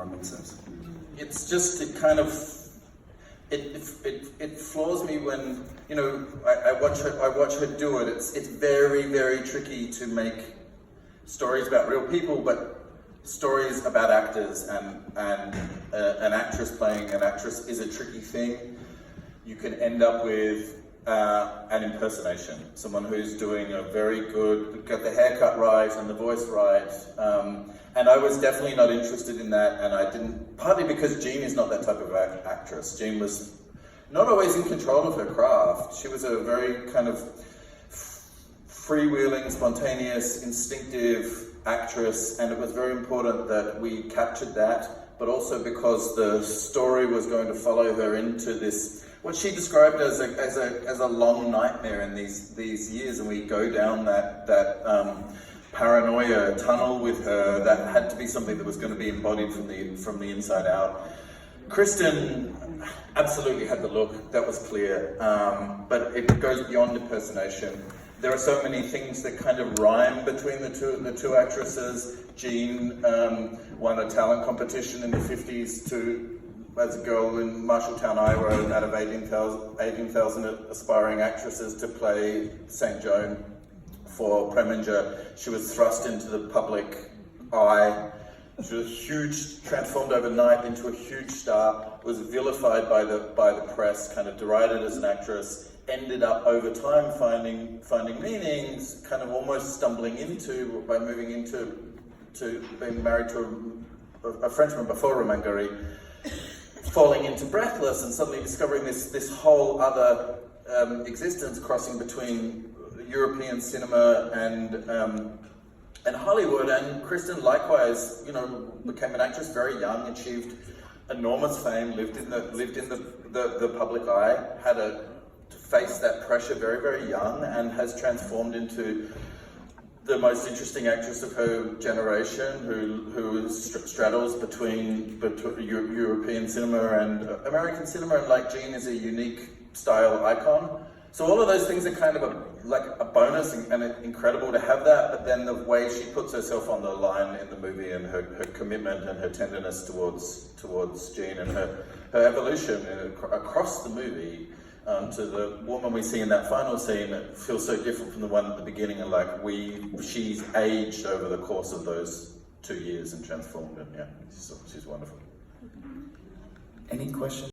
more makes sense. It's just, it kind of, it floors me when, you know, I watch her do it. It's very, very tricky to make stories about real people, but stories about actors, and an actress playing an actress is a tricky thing. You can end up with an impersonation, someone who's doing a very good, got the haircut right and the voice right, and I was definitely not interested in that, and I didn't, partly because Jean is not that type of actress. Jean was not always in control of her craft. She was a very kind of freewheeling, spontaneous, instinctive actress, and it was very important that we captured that, but also because the story was going to follow her into this, what she described as a long nightmare in these years, and we go down that paranoia tunnel with her. That had to be something that was going to be embodied from the inside out. Kristen absolutely had the look, that was clear, but it goes beyond impersonation. There are so many things that kind of rhyme between the two actresses. Jean won a talent competition in the 50s as a girl in Marshalltown, Iowa, and out of 18,000 aspiring actresses to play St. Joan for Preminger. She was thrust into the public eye. She was huge, transformed overnight into a huge star, was vilified by the press, kind of derided as an actress, ended up over time finding meanings, kind of almost stumbling into, by moving into being married to a Frenchman before Romain Gary, falling into Breathless, and suddenly discovering this whole other existence crossing between European cinema and Hollywood. And Kristen likewise, you know, became an actress very young, achieved enormous fame, lived in the public eye, had to face that pressure very, very young, and has transformed into the most interesting actress of her generation, who straddles between European cinema and American cinema, and like Jean is a unique style icon. So all of those things are kind of like a bonus, and incredible to have that, but then the way she puts herself on the line in the movie, and her commitment and her tenderness towards Jean, and her evolution across the movie, to the woman we see in that final scene, it feels so different from the one at the beginning, and like she's aged over the course of those 2 years and transformed, and yeah, she's wonderful. Any questions?